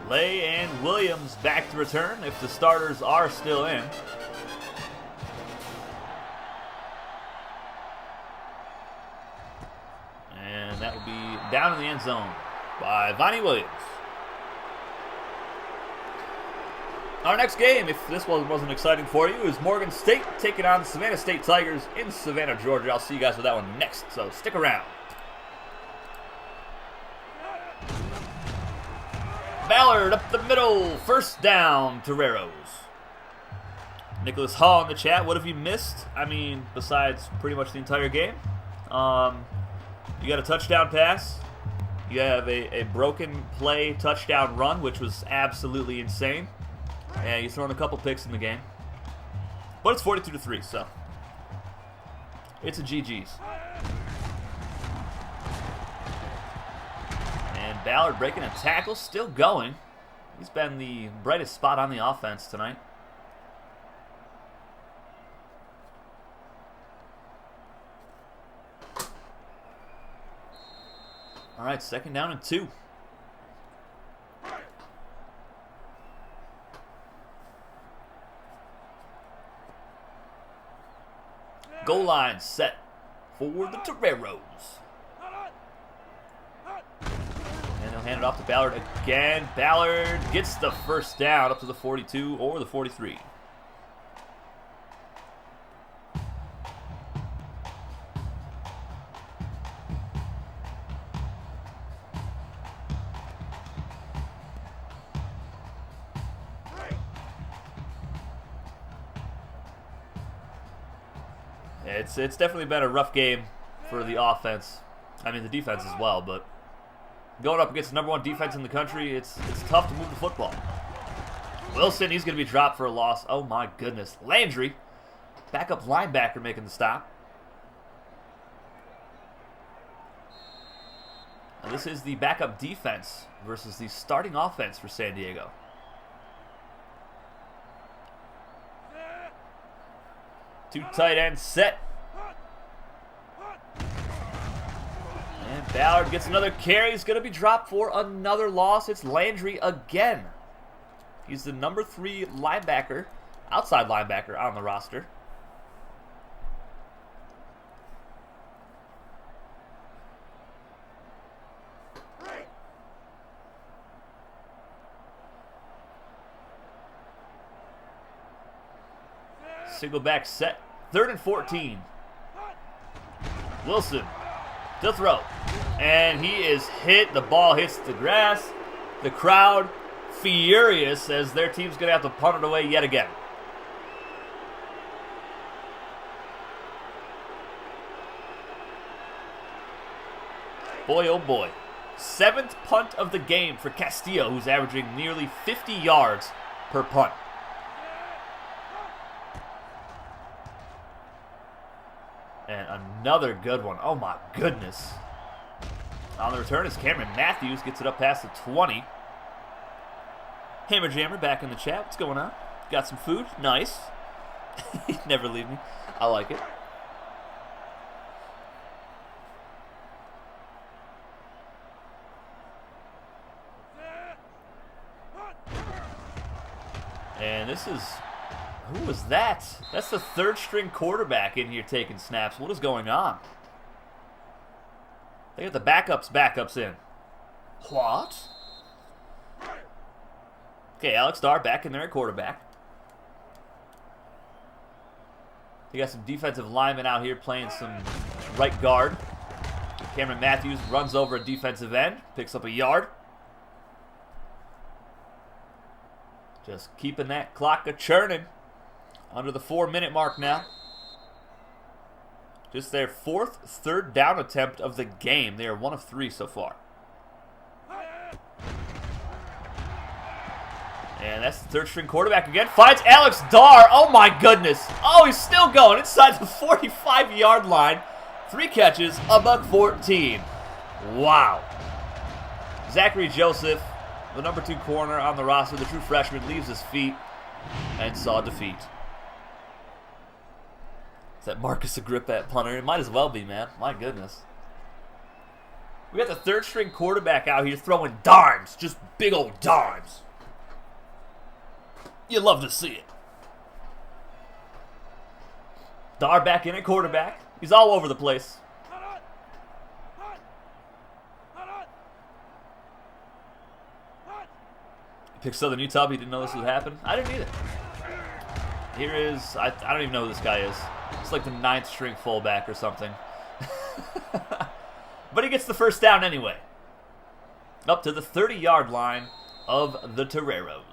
[SPEAKER 1] Lay and Williams back to return if the starters are still in. And that will be down in the end zone by Vinnie Williams. Our next game, if this one wasn't exciting for you, is Morgan State taking on the Savannah State Tigers in Savannah, Georgia. I'll see you guys with that one next, so stick around. Ballard up the middle, first down, Toreros. Nicholas Hall in the chat, what have you missed? I mean, besides pretty much the entire game. You got a touchdown pass. You have a broken play touchdown run, which was absolutely insane. And he's thrown a couple picks in the game. But it's 42-3, so it's a GG's. And Ballard breaking a tackle, still going. He's been the brightest spot on the offense tonight. All right, second down and 2. Goal line set for the Toreros. And they'll hand it off to Ballard again. Ballard gets the first down up to the 42 or the 43. It's definitely been a rough game for the offense. I mean, the defense as well, but going up against the #1 defense in the country, it's tough to move the football. Wilson, he's going to be dropped for a loss. Oh, my goodness. Landry, backup linebacker, making the stop. Now, this is the backup defense versus the starting offense for San Diego. Two tight ends set. And Ballard gets another carry. He's going to be dropped for another loss. It's Landry again. He's the #3 linebacker, outside linebacker on the roster. Single back set. 3rd and 14. Wilson to throw. And he is hit. The ball hits the grass. The crowd furious as their team's going to have to punt it away yet again. Boy, oh boy. 7th punt of the game for Castillo, who's averaging nearly 50 yards per punt. And another good one. Oh my goodness. On the return is Cameron Matthews. Gets it up past the 20. Hammer Jammer back in the chat. What's going on? Got some food? Nice. Never leave me. I like it. And this is... Who was that? That's the 3rd string quarterback in here taking snaps. What is going on? They got the backups in. What? Okay, Alex Starr back in there at quarterback. They got some defensive linemen out here playing some right guard. Cameron Matthews runs over a defensive end, picks up a yard. Just keeping that clock a-churning. Under the 4-minute mark now. Just their 4th 3rd down attempt of the game. They are 1 of 3 so far. And that's the 3rd string quarterback again. Finds Alex Starr. Oh my goodness. Oh, he's still going inside the 45-yard line. 3 catches, $114. Wow. Zachary Joseph, the #2 corner on the roster, the true freshman, leaves his feet and saw defeat. Is that Marcus Agrippa at punter? It might as well be, man. My goodness. We got the third-string quarterback out here throwing dimes. Just big old dimes. You love to see it. Dar back in at quarterback. He's all over the place. He picked Southern Utah, but he didn't know this would happen. I didn't either. Here is, I don't even know who this guy is. It's like the 9th-string fullback or something. But he gets the first down anyway. Up to the 30-yard line of the Toreros.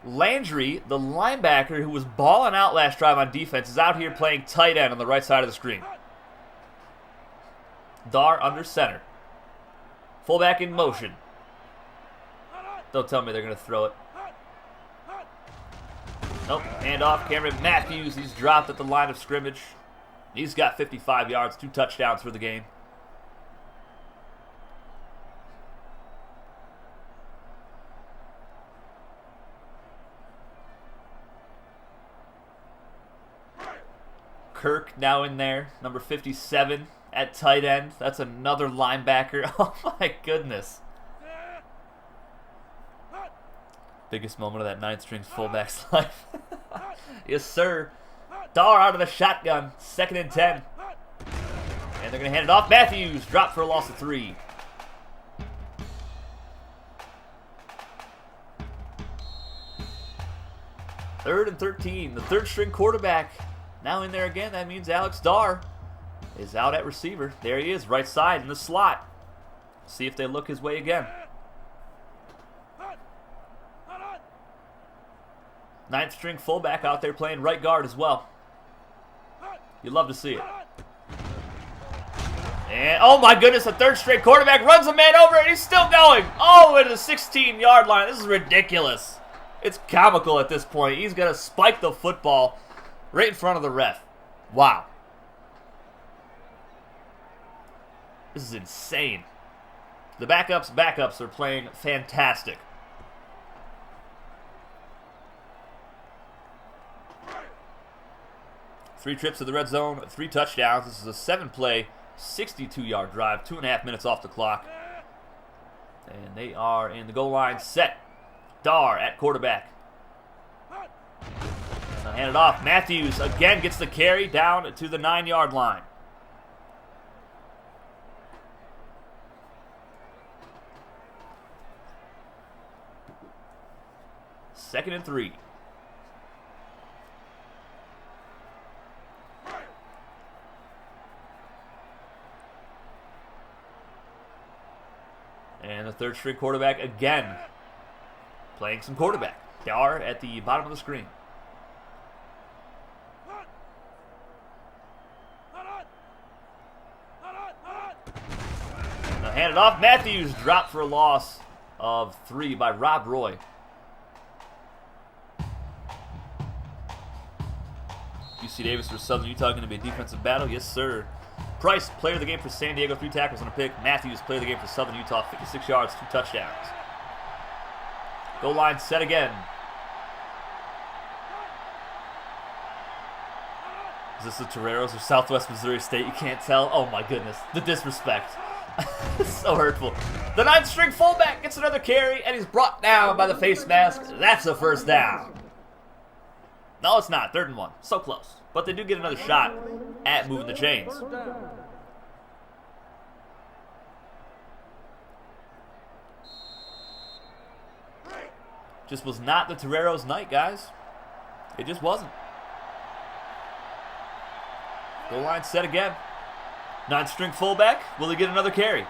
[SPEAKER 1] Landry, the linebacker who was balling out last drive on defense, is out here playing tight end on the right side of the screen. Dar under center. Fullback in motion. Don't tell me they're going to throw it. Nope, handoff. Cameron Matthews, he's dropped at the line of scrimmage. He's got 55 yards, 2 touchdowns for the game. Kirk now in there, number 57 at tight end. That's another linebacker. Oh my goodness. Biggest moment of that 9th-string fullback's life. Yes, sir. Dar out of the shotgun. 2nd and 10. And they're going to hand it off. Matthews dropped for a loss of 3. Third and 13. The 3rd-string quarterback now in there again. That means Alex Dar is out at receiver. There he is, right side in the slot. See if they look his way again. 9th-string fullback out there playing right guard as well. You'd love to see it. And, oh my goodness, a 3rd-string quarterback runs a man over and he's still going all the way to the 16-yard line. This is ridiculous. It's comical at this point. He's going to spike the football right in front of the ref. Wow. This is insane. The backups are playing fantastic. Three trips to the red zone, 3 touchdowns. This is a 7-play, 62-yard drive, 2.5 minutes off the clock. And they are in the goal line set. Dar at quarterback. And hand it off. Matthews again gets the carry down to the 9-yard line. Second and 3. And the 3rd-string quarterback again playing some quarterback. They are at the bottom of the screen. Now hand it off. Matthews dropped for a loss of 3 by Rob Roy. UC Davis for Southern Utah going to be a defensive battle. Yes, sir. Price, player of the game for San Diego, 3 tackles and a pick. Matthews, player of the game for Southern Utah, 56 yards, 2 touchdowns. Goal line set again. Is this the Toreros or Southwest Missouri State? You can't tell. Oh my goodness. The disrespect. It's so hurtful. The 9th-string fullback gets another carry, and he's brought down by the face mask. That's a first down. No, it's not. 3rd and 1. So close. But they do get another shot at moving the chains. Just was not the Toreros' night, guys. It just wasn't. Goal line set again. 9th-string fullback. Will he get another carry?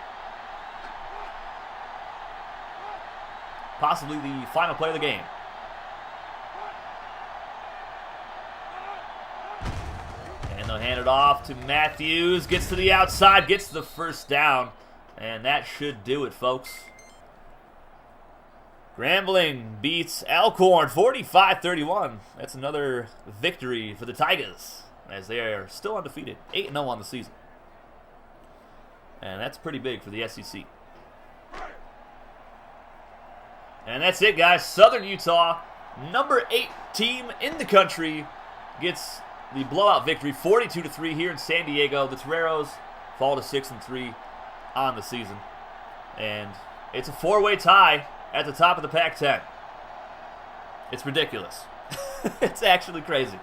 [SPEAKER 1] Possibly the final play of the game. And they'll hand it off to Matthews. Gets to the outside. Gets the first down. And that should do it, folks. Grambling beats Elkhorn 45-31. That's another victory for the Tigers, as they are still undefeated. 8-0 on the season. And that's pretty big for the SEC. And that's it, guys. Southern Utah, number 8 team in the country, gets the blowout victory 42-3 here in San Diego. The Toreros fall to 6-3 on the season. And it's a 4-way tie at the top of the Pac-10. It's ridiculous. It's actually crazy.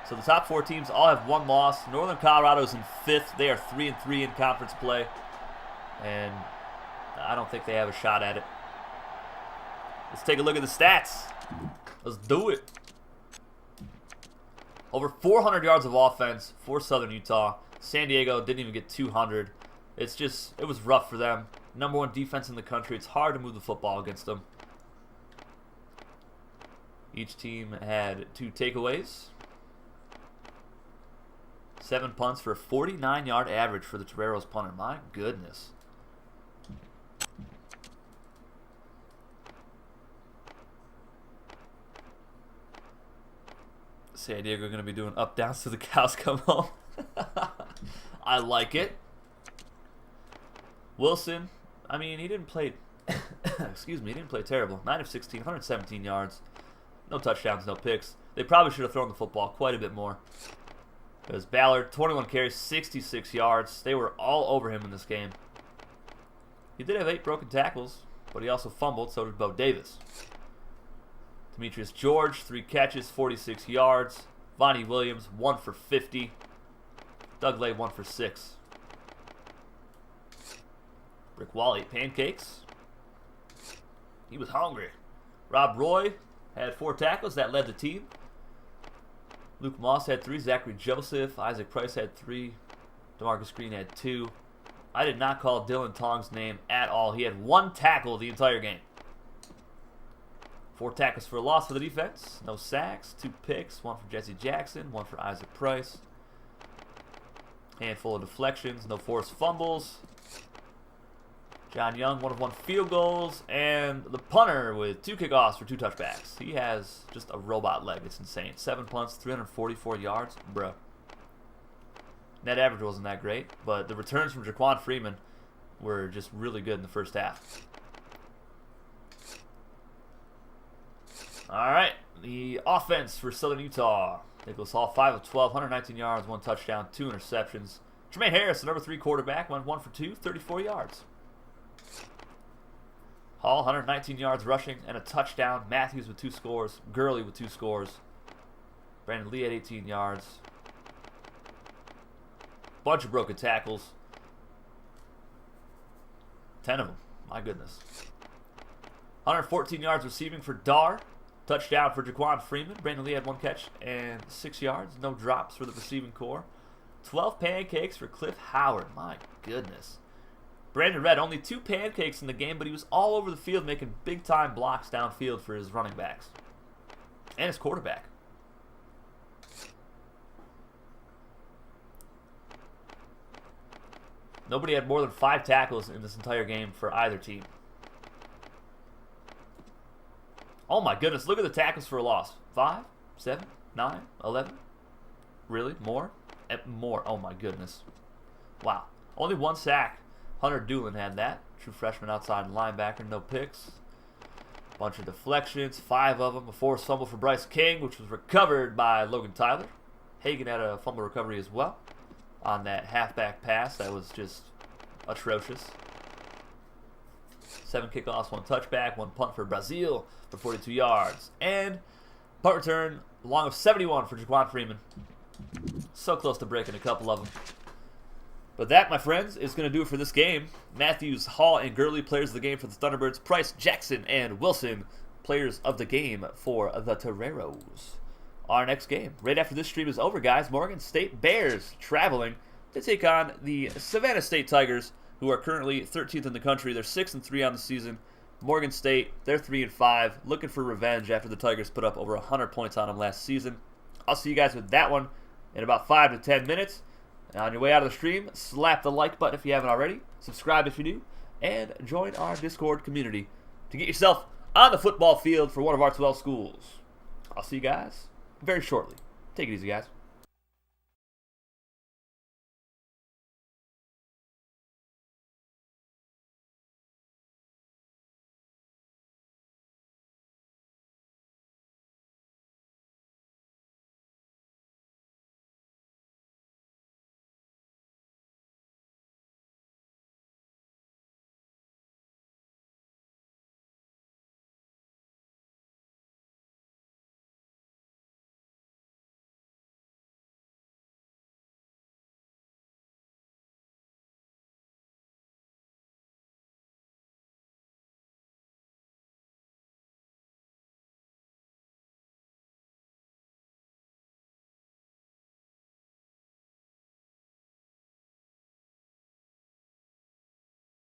[SPEAKER 1] So the top 4 teams all have 1 loss. Northern Colorado's in 5th. They are 3-3 in conference play. And I don't think they have a shot at it. Let's take a look at the stats. Let's do it. Over 400 yards of offense for Southern Utah. San Diego didn't even get 200. It was rough for them. Number 1 defense in the country. It's hard to move the football against them. Each team had 2 takeaways. 7 punts for a 49-yard average for the Toreros punter. My goodness. San Diego are going to be doing up downs till the cows come home. I like it. Wilson, I mean, he didn't play excuse me, he didn't play terrible. 9 of 16, 117 yards. No touchdowns, no picks. They probably should have thrown the football quite a bit more. Because Ballard, 21 carries, 66 yards. They were all over him in this game. He did have 8 broken tackles, but he also fumbled, so did Bo Davis. Demetrius George, 3 catches, 46 yards. Vonnie Williams, 1 for 50. Doug Lay, 1 for 6. Rick Wall, 8 pancakes. He was hungry. Rob Roy had 4 tackles. That led the team. Luke Moss had 3. Zachary Joseph. Isaac Price had 3. DeMarcus Green had 2. I did not call Dylan Tong's name at all. He had 1 tackle the entire game. 4 tackles for a loss for the defense. No sacks. 2 picks. 1 for Jesse Jackson. 1 for Isaac Price. Handful of deflections. No forced fumbles. John Young, 1 of 1 field goals, and the punter with 2 kickoffs for 2 touchbacks. He has just a robot leg. It's insane. 7 punts, 344 yards. Bruh. Net average wasn't that great, but the returns from Jaquan Freeman were just really good in the first half. All right, the offense for Southern Utah. Nicholas Hall, 5 of 12, 119 yards, 1 touchdown, 2 interceptions. Jermaine Harris, the number 3 quarterback, went 1 for 2, 34 yards. Hall, 119 yards rushing and a touchdown. Matthews with 2 scores. Gurley with 2 scores. Brandon Lee had 18 yards. Bunch of broken tackles. 10 of them. My goodness. 114 yards receiving for Dar. Touchdown for Jaquan Freeman. Brandon Lee had 1 catch and 6 yards. No drops for the receiving core. 12 pancakes for Cliff Howard. My goodness. Brandon Redd, only 2 pancakes in the game, but he was all over the field making big-time blocks downfield for his running backs. And his quarterback. Nobody had more than 5 tackles in this entire game for either team. Oh my goodness, look at the tackles for a loss. 5, 7, 9, 11. Really? More? More. Oh my goodness. Wow. Only 1 sack. Hunter Doolin had that. True freshman outside linebacker, no picks. Bunch of deflections, 5 of them. A forced fumble for Bryce King, which was recovered by Logan Tyler. Hagan had a fumble recovery as well on that halfback pass. That was just atrocious. 7 kickoffs, 1 touchback, 1 punt for Brazil for 42 yards. And punt return, long of 71 for Jaquan Freeman. So close to breaking a couple of them. But that, my friends, is going to do it for this game. Matthews, Hall, and Gurley, players of the game for the Thunderbirds. Price, Jackson, and Wilson, players of the game for the Toreros. Our next game, right after this stream is over, guys, Morgan State Bears traveling to take on the Savannah State Tigers, who are currently 13th in the country. They're 6-3 on the season. Morgan State, they're 3-5, looking for revenge after the Tigers put up over 100 points on them last season. I'll see you guys with that one in about 5 to 10 minutes. On your way out of the stream, slap the like button if you haven't already, subscribe if you do, and join our Discord community to get yourself on the football field for one of our 12 schools. I'll see you guys very shortly. Take it easy, guys.